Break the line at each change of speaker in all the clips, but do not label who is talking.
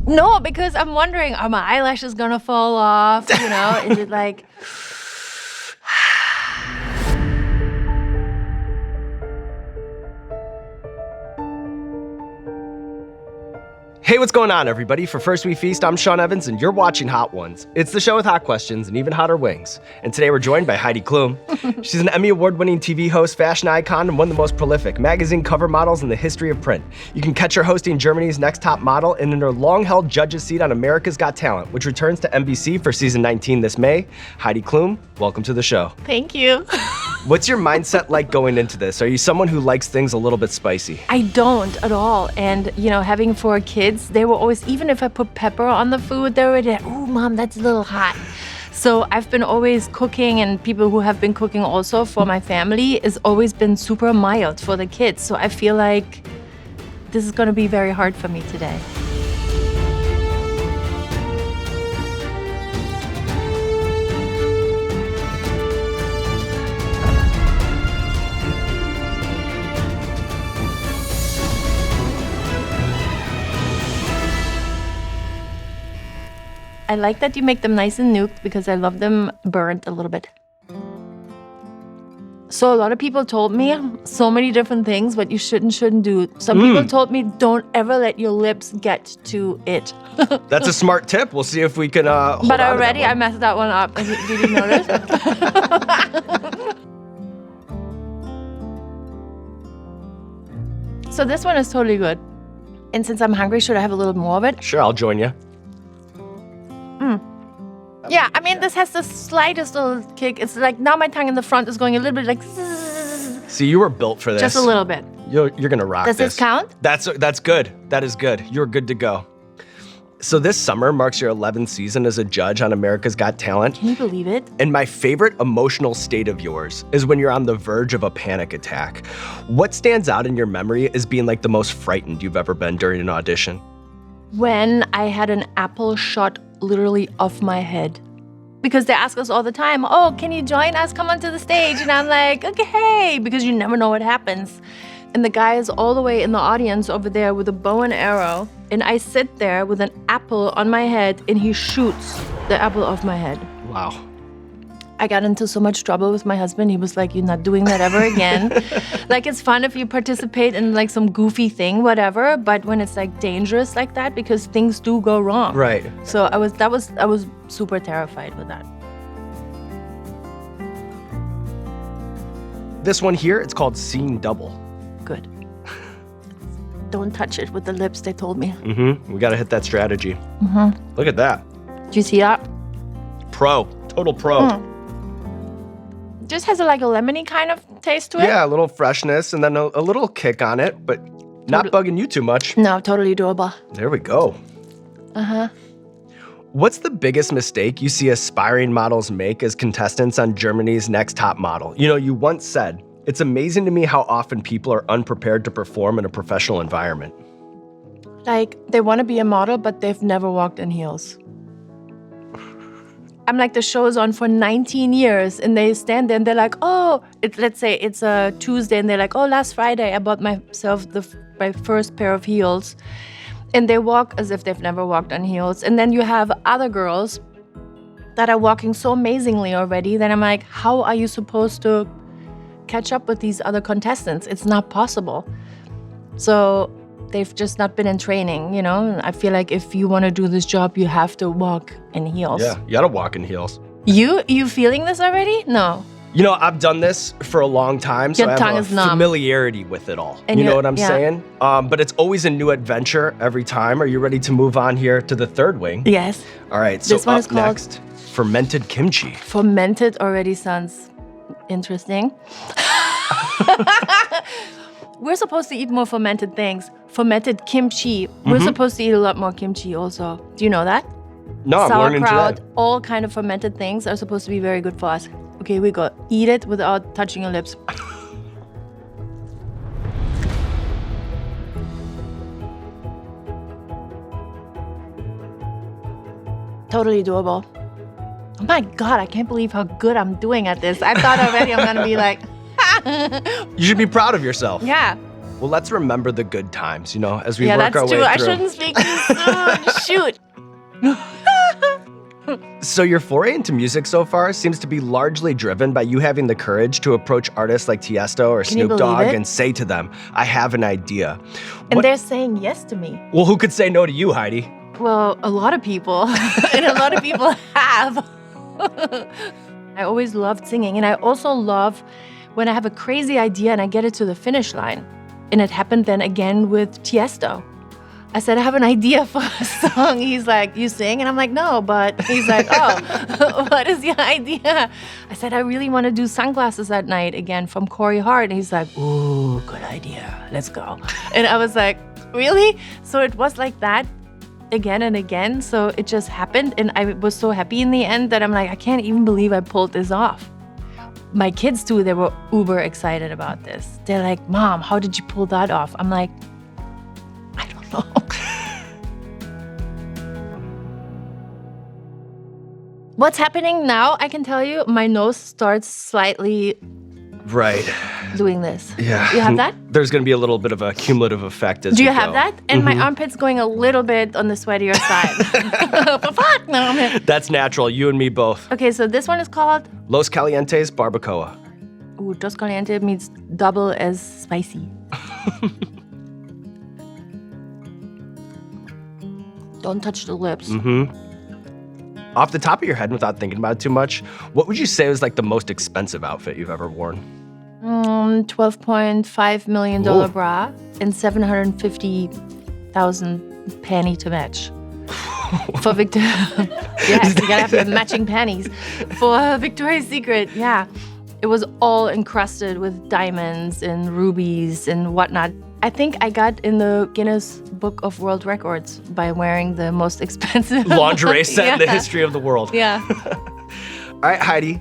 No, because I'm wondering, are my eyelashes gonna fall off? You know, is it like...
Hey, what's going on, everybody? For First We Feast, I'm Sean Evans, and you're watching Hot Ones. It's the show with hot questions and even hotter wings. And today we're joined by Heidi Klum. She's an Emmy Award-winning TV host, fashion icon, and one of the most prolific magazine cover models in the history of print. You can catch her hosting Germany's Next Top Model and in her long-held judge's seat on America's Got Talent, which returns to NBC for season 19 this May. Heidi Klum, welcome to the show.
Thank you.
What's your mindset like going into this? Are you someone who likes things a little bit spicy?
I don't at all. And, you know, having 4 kids, they were always, even if I put pepper on the food, they were like, oh, Mom, that's a little hot. So I've been always cooking, and people who have been cooking also for my family has always been super mild for the kids. So I feel like this is going to be very hard for me today. I like that you make them nice and nuked because I love them burnt a little bit. So a lot of people told me so many different things what you shouldn't do. Some people told me don't ever let your lips get to it.
That's a smart tip. We'll see if we can hold
But
on
already
to that
I messed that one up. Did you notice? So this one is totally good. And since I'm hungry, should I have a little more of it?
Sure, I'll join you.
Yeah, I mean, this has the slightest little kick. It's like now my tongue in the front is going a little bit like...
See, you were built for this.
Just a little bit.
You're gonna rock
Does
this.
this count?
That's good. That is good. You're good to go. So this summer marks your 11th season as a judge on America's Got Talent.
Can you believe it?
And my favorite emotional state of yours is when you're on the verge of a panic attack. What stands out in your memory as being like the most frightened you've ever been during an audition?
When I had an apple shot literally off my head. Because they ask us all the time, oh, can you join us? Come onto the stage. And I'm like, okay, because you never know what happens. And the guy is all the way in the audience over there with a bow and arrow. And I sit there with an apple on my head and he shoots the apple off my head.
Wow.
I got into so much trouble with my husband. He was like, you're not doing that ever again. Like, it's fun if you participate in like some goofy thing, whatever. But when it's like dangerous like that, because things do go wrong.
Right.
So I was super terrified with that.
This one here, it's called Seeing Double.
Good. Don't touch it with the lips, they told me.
We gotta hit that strategy. Look at that.
Do you see that?
Pro. Total pro.
Just has like a lemony kind of taste to it.
Yeah, a little freshness and then a little kick on it, but not bugging you too much.
No, totally doable.
There we go. What's the biggest mistake you see aspiring models make as contestants on Germany's Next Top Model? You know, you once said, it's amazing to me how often people are unprepared to perform in a professional environment.
Like, they want to be a model, but they've never walked in heels. I'm like, the show is on for 19 years, and they stand there and they're like, oh, let's say it's a Tuesday, and they're like, oh, last Friday I bought myself my first pair of heels. And they walk as if they've never walked on heels. And then you have other girls that are walking so amazingly already that I'm like, how are you supposed to catch up with these other contestants? It's not possible. So they've just not been in training, you know? I feel like if you want to do this job, you have to walk in heels.
Yeah, you gotta walk in heels.
You feeling this already? No.
You know, I've done this for a long time, so
Your
I
tongue
have
is
a
numb.
familiarity with it all.
And
you know
you're-
what I'm
yeah.
saying? But it's always a new adventure every time. Are you ready to move on here to the third wing?
Yes.
All right, so
This one
up
is called-
next, fermented kimchi.
Fermented already sounds interesting. We're supposed to eat more fermented things. Fermented kimchi. We're supposed to eat a lot more kimchi also. Do you know that?
No, I'm learning
Sauerkraut,
today.
all kind of fermented things are supposed to be very good for us. Okay, we go. Eat it without touching your lips. Totally doable. Oh my God, I can't believe how good I'm doing at this. I thought already I'm gonna be like,
You should be proud of yourself.
yeah.
Well, let's remember the good times, you know, as we
Yeah,
work our
that's
way
true. I
through.
shouldn't speak too soon. Shoot.
So your foray into music so far seems to be largely driven by you having the courage to approach artists like Tiesto or
Can you
Snoop
believe
Dogg
it?
and say to them, I have an idea.
And they're saying yes to me.
Well, who could say no to you, Heidi?
Well, a lot of people. And a lot of people have. I always loved singing. And I also love when I have a crazy idea and I get it to the finish line. And it happened then again with Tiesto. I said, I have an idea for a song. He's like, you sing? And I'm like, no, but he's like, oh, what is your idea? I said, I really want to do Sunglasses at Night again from Corey Hart. And he's like, ooh, good idea. Let's go. And I was like, really? So it was like that again and again. So it just happened. And I was so happy in the end that I'm like, I can't even believe I pulled this off. My kids too, they were uber excited about this. They're like, Mom, how did you pull that off? I'm like, I don't know. What's happening now, I can tell you, my nose starts slightly
Right.
doing this.
Yeah.
You have that?
There's going to be a little bit of a cumulative effect as
Do
we
you have
go.
that? And my armpit's going a little bit on the sweatier side. Fuck, no.
That's natural. You and me both.
Okay, so this one is called
Los Calientes Barbacoa.
Dos Caliente means double as spicy. Don't touch the lips.
Off the top of your head, without thinking about it too much, what would you say was like the most expensive outfit you've ever worn?
$12.5 million
Ooh.
bra and 750,000 panty to match. For Victor. Yes, you gotta have the matching panties. For Victoria's Secret, yeah. It was all encrusted with diamonds and rubies and whatnot. I think I got in the Guinness Book of World Records by wearing the most expensive
Lingerie set in the
Yeah.
history of the world.
Yeah.
All right, Heidi,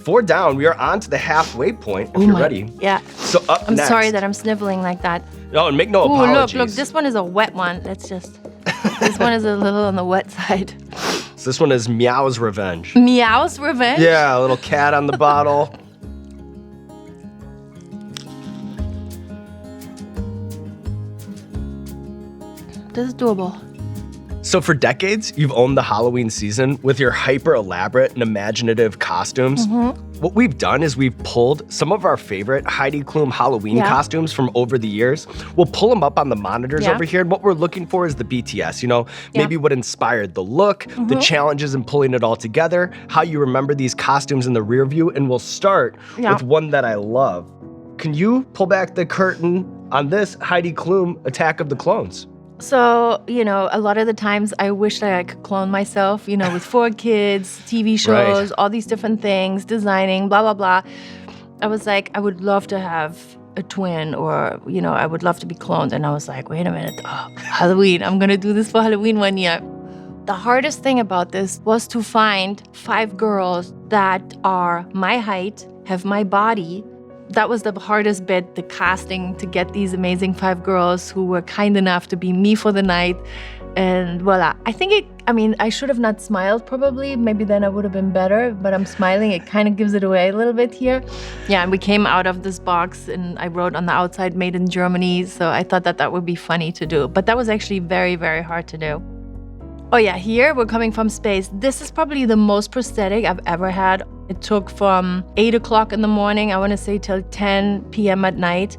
4 down. We are on to the halfway point if you're ready.
Yeah.
So up
I'm
next.
sorry that I'm sniveling like that.
No, and make no
Ooh,
apologies.
look, this one is a wet one. Let's just. This one is a little on the wet side.
So this one is Meow's Revenge.
Meow's Revenge?
Yeah, a little cat on the bottle.
This is doable.
So for decades, you've owned the Halloween season with your hyper elaborate and imaginative costumes. What we've done is we've pulled some of our favorite Heidi Klum Halloween
Yeah.
costumes from over the years. We'll pull them up on the monitors
Yeah.
over here. And what we're looking for is the BTS, you know,
Yeah.
maybe what inspired the look, the challenges in pulling it all together, how you remember these costumes in the rear view. And we'll start
Yeah.
with one that I love. Can you pull back the curtain on this Heidi Klum Attack of the Clones?
So, you know, a lot of the times I wish that I could clone myself, you know, with 4 kids, TV shows, all these different things, designing, blah, blah, blah. I was like, I would love to have a twin or, you know, I would love to be cloned. And I was like, wait a minute, Halloween, I'm going to do this for Halloween one year. The hardest thing about this was to find 5 girls that are my height, have my body. That was the hardest bit, the casting, to get these amazing 5 girls who were kind enough to be me for the night. And voila. I should have not smiled probably. Maybe then I would have been better, but I'm smiling. It kind of gives it away a little bit here. Yeah, and we came out of this box and I wrote on the outside, made in Germany. So I thought that would be funny to do. But that was actually very, very hard to do. Oh yeah, here we're coming from space. This is probably the most prosthetic I've ever had. It took from 8 o'clock in the morning, I want to say, till 10 p.m. at night.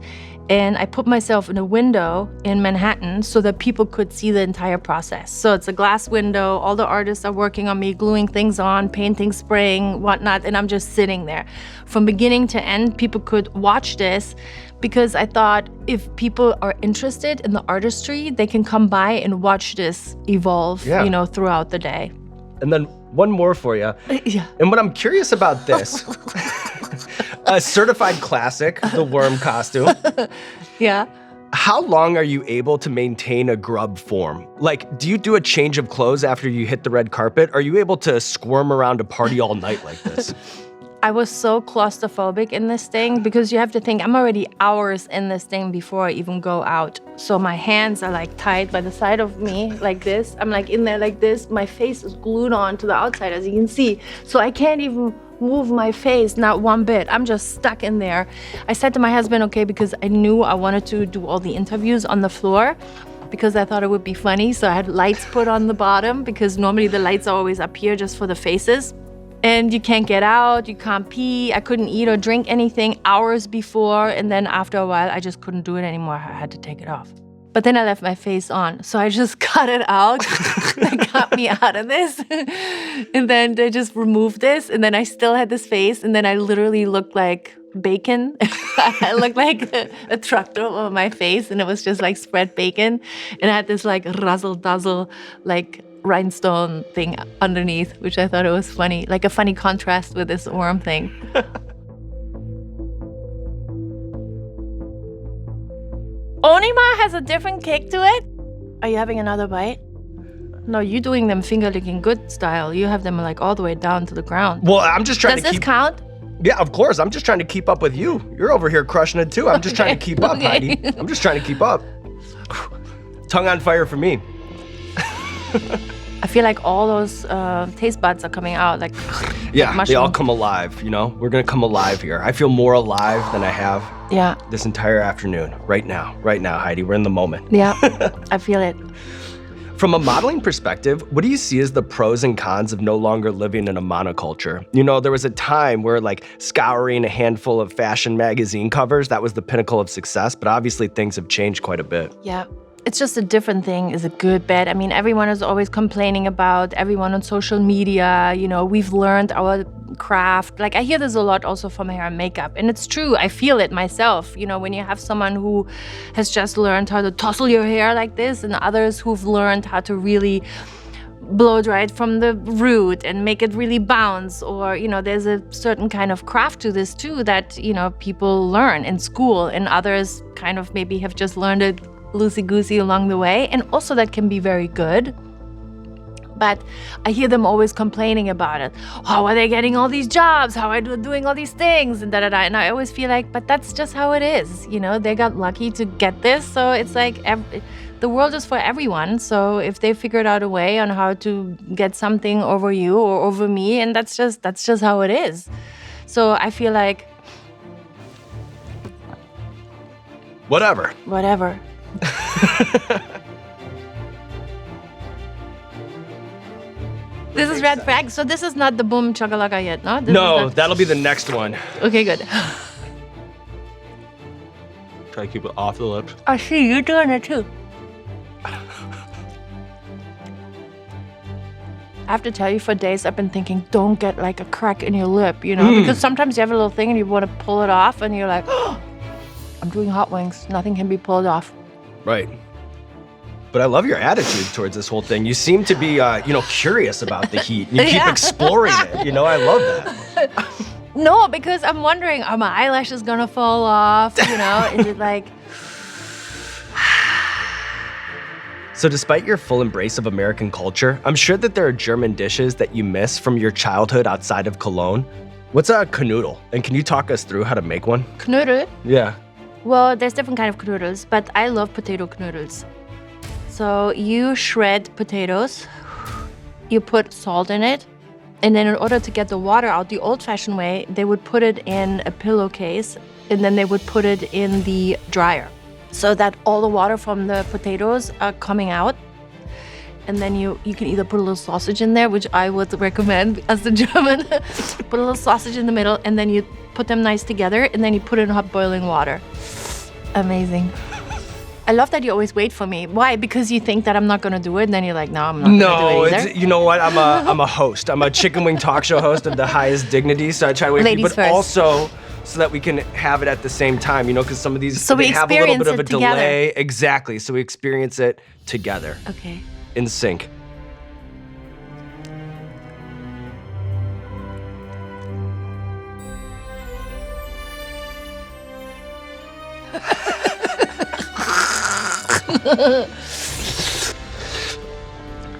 And I put myself in a window in Manhattan so that people could see the entire process. So it's a glass window. All the artists are working on me, gluing things on, painting, spraying, whatnot. And I'm just sitting there. From beginning to end, people could watch this because I thought if people are interested in the artistry, they can come by and watch this evolve,
Yeah.
you know, throughout the day.
And then one more for you.
Yeah.
And what I'm curious about this, a certified classic, the worm costume.
Yeah.
How long are you able to maintain a grub form? Like, do you do a change of clothes after you hit the red carpet? Are you able to squirm around a party all night like this?
I was so claustrophobic in this thing because you have to think I'm already hours in this thing before I even go out. So my hands are like tied by the side of me like this. I'm like in there like this. My face is glued on to the outside, as you can see. So I can't even move my face, not one bit. I'm just stuck in there. I said to my husband, okay, because I knew I wanted to do all the interviews on the floor because I thought it would be funny. So I had lights put on the bottom because normally the lights are always up here just for the faces. And you can't get out, you can't pee. I couldn't eat or drink anything hours before. And then after a while, I just couldn't do it anymore. I had to take it off. But then I left my face on. So I just cut it out. They got me out of this. And then they just removed this. And then I still had this face. And then I literally looked like bacon. I looked like a tractor over my face. And it was just like spread bacon. And I had this like razzle-dazzle, like rhinestone thing underneath, which I thought it was funny. Like a funny contrast with this worm thing. Onima has a different kick to it. Are you having another bite? No, you're doing them finger licking good style. You have them like all the way down to the ground.
Well, I'm just trying to keep...
Does this count?
Yeah, of course. I'm just trying to keep up with you. You're over here crushing it too. I'm just trying to keep up, Heidi. I'm just trying to keep up. Tongue on fire for me.
I feel like all those taste buds are coming out like
yeah,
like
they all come alive, you know? We're gonna come alive here. I feel more alive than I have this entire afternoon. Right now, Heidi. We're in the moment.
Yeah, I feel it.
From a modeling perspective, what do you see as the pros and cons of no longer living in a monoculture? You know, there was a time where like scouring a handful of fashion magazine covers, that was the pinnacle of success, but obviously things have changed quite a bit.
Yeah. It's just a different thing. Is it good, bad? I mean, everyone is always complaining about everyone on social media. You know, we've learned our craft. Like, I hear this a lot also from hair and makeup. And it's true. I feel it myself. You know, when you have someone who has just learned how to tousle your hair like this and others who've learned how to really blow dry it from the root and make it really bounce. Or, you know, there's a certain kind of craft to this too that, you know, people learn in school and others kind of maybe have just learned it loosey-goosey along the way, and also that can be very good. But I hear them always complaining about it. How are they getting all these jobs? How are they doing all these things? And da-da-da. And I always feel like, but that's just how it is. You know, they got lucky to get this. So it's like the world is for everyone. So if they figured out a way on how to get something over you or over me, and that's just how it is. So I feel like
Whatever.
This is red flag. So this is not the boom chakalaka yet, no?
No, that'll be the next one.
Okay, good.
Try to keep it off the lips.
I see you doing it too. I have to tell you, for days I've been thinking, don't get like a crack in your lip, you know? Because sometimes you have a little thing and you want to pull it off and you're like, oh, I'm doing hot wings. Nothing can be pulled off.
Right. But I love your attitude towards this whole thing. You seem to be, curious about the heat. You keep exploring it. You know, I love that.
No, because I'm wondering, are my eyelashes gonna fall off? You know, is it like...
So despite your full embrace of American culture, I'm sure that there are German dishes that you miss from your childhood outside of Cologne. What's a kanoodle? And can you talk us through how to make one?
Knödel?
Yeah.
Well, there's different kind of knödels, but I love potato knödels. So you shred potatoes, you put salt in it, and then in order to get the water out the old-fashioned way, they would put it in a pillowcase, and then they would put it in the dryer so that all the water from the potatoes are coming out. And then you can either put a little sausage in there, which I would recommend as the German. Put a little sausage in the middle, and then you put them nice together, and then you put it in hot boiling water. Amazing. I love that you always wait for me. Why? Because you think that I'm not gonna do it, and then you're like, no, I'm not gonna do it either.
You know what? I'm a host. I'm a chicken wing talk show host of the highest dignity, so I try to wait for you, but also so that we can have it at the same time, you know, because some of these, they have a little bit of a delay. Exactly, so we experience it together.
Okay.
In sync.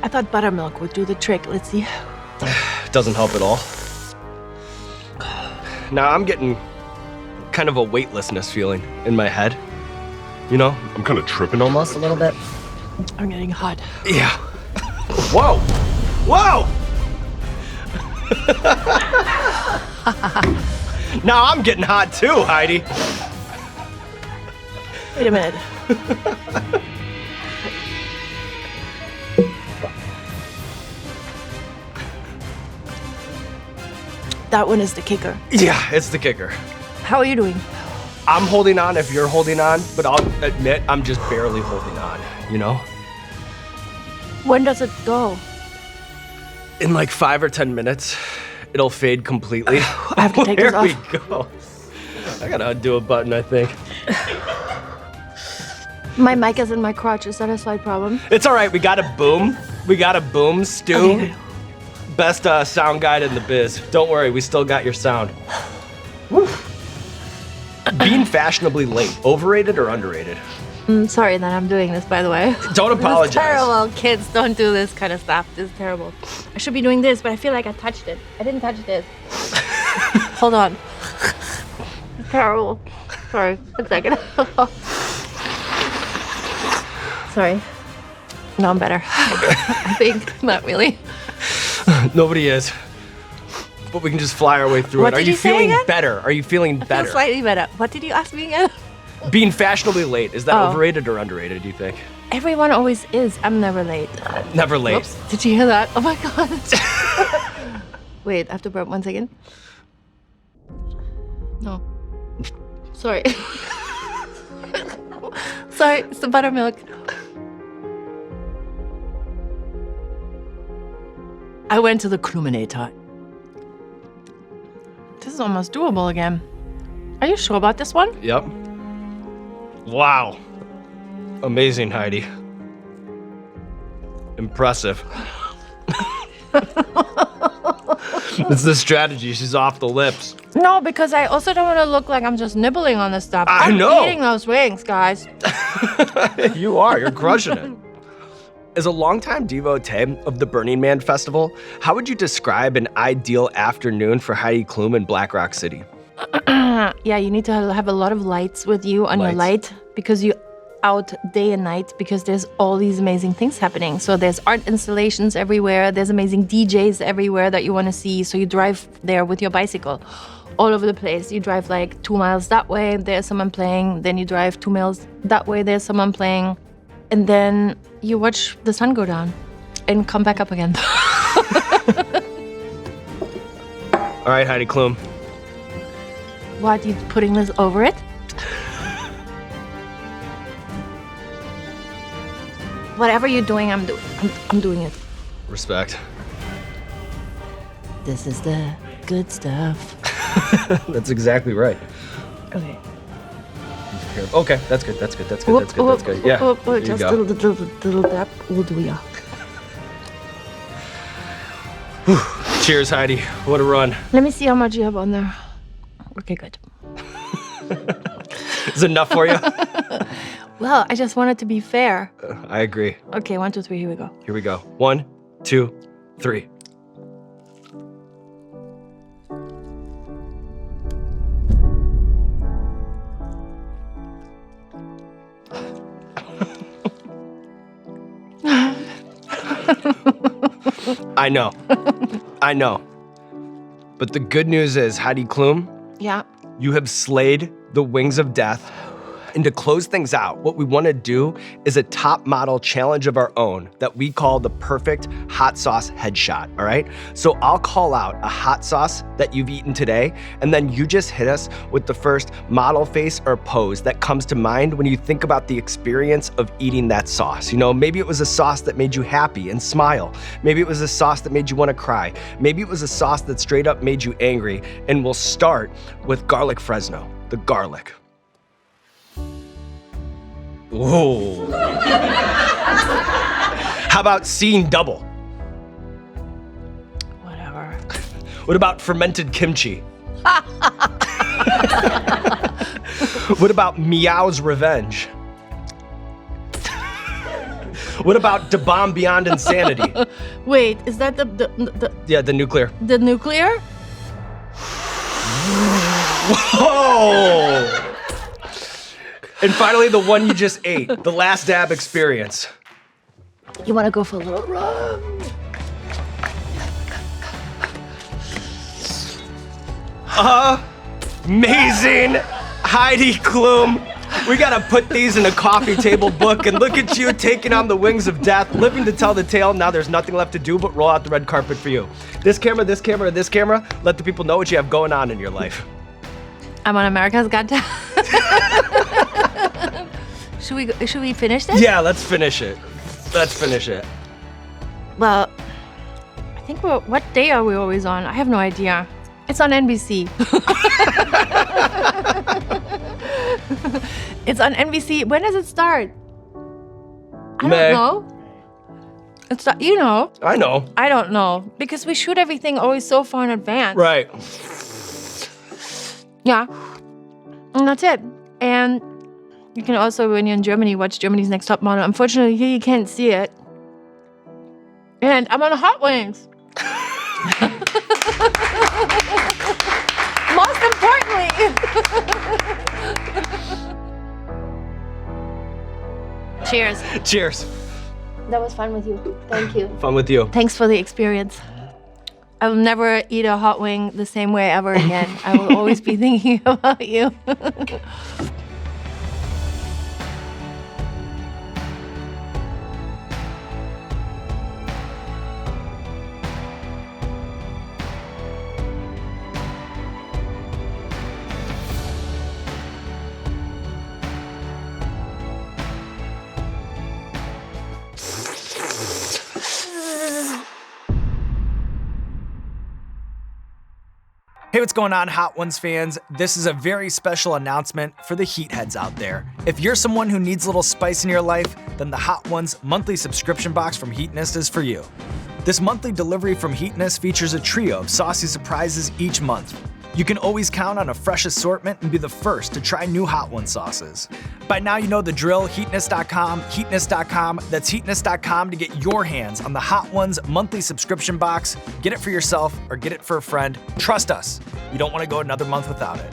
I thought buttermilk would do the trick. Let's see.
Doesn't help at all. Now I'm getting kind of a weightlessness feeling in my head. You know, I'm kind of tripping almost a little bit.
I'm getting hot.
Yeah. Whoa! Whoa! Now I'm getting hot too, Heidi.
Wait a minute. That one is the kicker.
Yeah, it's the kicker.
How are you doing?
I'm holding on if you're holding on, but I'll admit I'm just barely holding on, you know?
When does it go?
In like 5 or 10 minutes, it'll fade completely.
I have to take this off.
There we go. I gotta undo a button, I think.
My mic is in my crotch. Is that a slight problem?
It's all right. We got a boom. Stu.
Okay.
Best sound guide in the biz. Don't worry, we still got your sound. Woo. Being fashionably late, overrated or underrated?
Sorry that I'm doing this, by the way.
Don't apologize.
This is terrible. Kids, don't do this kind of stuff. This is terrible. I should be doing this, but I feel like I touched it. I didn't touch this. Hold on. It's terrible. Sorry. A second. Sorry. No, I'm better. I think. Not really.
Nobody is. But we can just fly our way through
What
it. Are
did
you
you say
feeling
again?
better? Are you feeling
I
better?
feel slightly better. What did you ask me again?
Being fashionably late, is that
Oh.
overrated or underrated, do you think?
Everyone always is. I'm never late.
Never late.
Oops. Did you hear that? Oh my god. Wait, I have to burp 1 second. No. Sorry. Sorry, it's the buttermilk. I went to the Kluminator. This is almost doable again. Are you sure about this one?
Yep. Wow. Amazing, Heidi. Impressive. It's the strategy. She's off the lips.
No, because I also don't want to look like I'm just nibbling on this stuff.
I
I'm
know.
eating those wings, guys.
You are. You're crushing it. As a longtime devotee of the Burning Man Festival, how would you describe an ideal afternoon for Heidi Klum in Black Rock City?
Yeah, you need to have a lot of lights with you on your
Lights.
light because you out day and night because there's all these amazing things happening. So there's art installations everywhere. There's amazing DJs everywhere that you want to see. So you drive there with your bicycle all over the place. You drive like 2 miles that way, there's someone playing. Then you drive 2 miles that way, there's someone playing. And then you watch the sun go down and come back up again.
All right, Heidi Klum.
What, you putting this over it? Whatever you're doing, I'm doing it.
Respect.
This is the good stuff.
That's exactly right.
Okay.
Okay, that's good. That's good. That's good. That's good. That's good. Yeah. There you
Just
go.
little tap will do ya.
Cheers, Heidi. What a run.
Let me see how much you have on there. Okay, good.
Is it enough for you?
Well, I just want it to be fair.
I agree.
Okay, 1, 2, 3, here we go.
Here we go. 1, 2, 3. I know. I know. But the good news is, Heidi Klum,
Yeah.
you have slayed the wings of death. And to close things out, what we want to do is a top model challenge of our own that we call the perfect hot sauce headshot, all right? So I'll call out a hot sauce that you've eaten today, and then you just hit us with the first model face or pose that comes to mind when you think about the experience of eating that sauce. You know, maybe it was a sauce that made you happy and smile. Maybe it was a sauce that made you want to cry. Maybe it was a sauce that straight up made you angry. And we'll start with garlic Fresno, the garlic. Whoa. How about seeing double?
Whatever.
What about fermented kimchi? What about Meow's revenge? What about Da Bomb Beyond Insanity?
Wait, is that the
Yeah, the nuclear.
nuclear?
Whoa! And finally, the one you just ate, the last dab experience.
You want to go for a little run?
Amazing Heidi Klum. We gotta put these in a coffee table book, and look at you taking on the wings of death, living to tell the tale. Now there's nothing left to do but roll out the red carpet for you. This camera, this camera, this camera. Let the people know what you have going on in your life.
I'm on America's Got Talent. Should we finish this?
Yeah, let's finish it. Let's finish it.
Well, I think what day are we always on? I have no idea. It's on NBC. It's on NBC. When does it start? I
May.
don't know. It's not, you know.
I know.
I don't know because we shoot everything always so far in advance.
Right.
Yeah. And that's it. And you can also, when you're in Germany, watch Germany's Next Top Model. Unfortunately, here you can't see it. And I'm on Hot Wings. Most importantly. Cheers.
Cheers.
That was fun with you. Thank you.
Fun with you.
Thanks for the experience. I will never eat a hot wing the same way ever again. I will always be thinking about you.
Hey, what's going on, Hot Ones fans? This is a very special announcement for the Heat heads out there. If you're someone who needs a little spice in your life, then the Hot Ones monthly subscription box from Heatness is for you. This monthly delivery from Heatness features a trio of saucy surprises each month. You can always count on a fresh assortment and be the first to try new Hot One sauces. By now you know the drill, heatness.com, heatness.com, that's heatness.com to get your hands on the Hot Ones monthly subscription box. Get it for yourself or get it for a friend. Trust us, you don't want to go another month without it.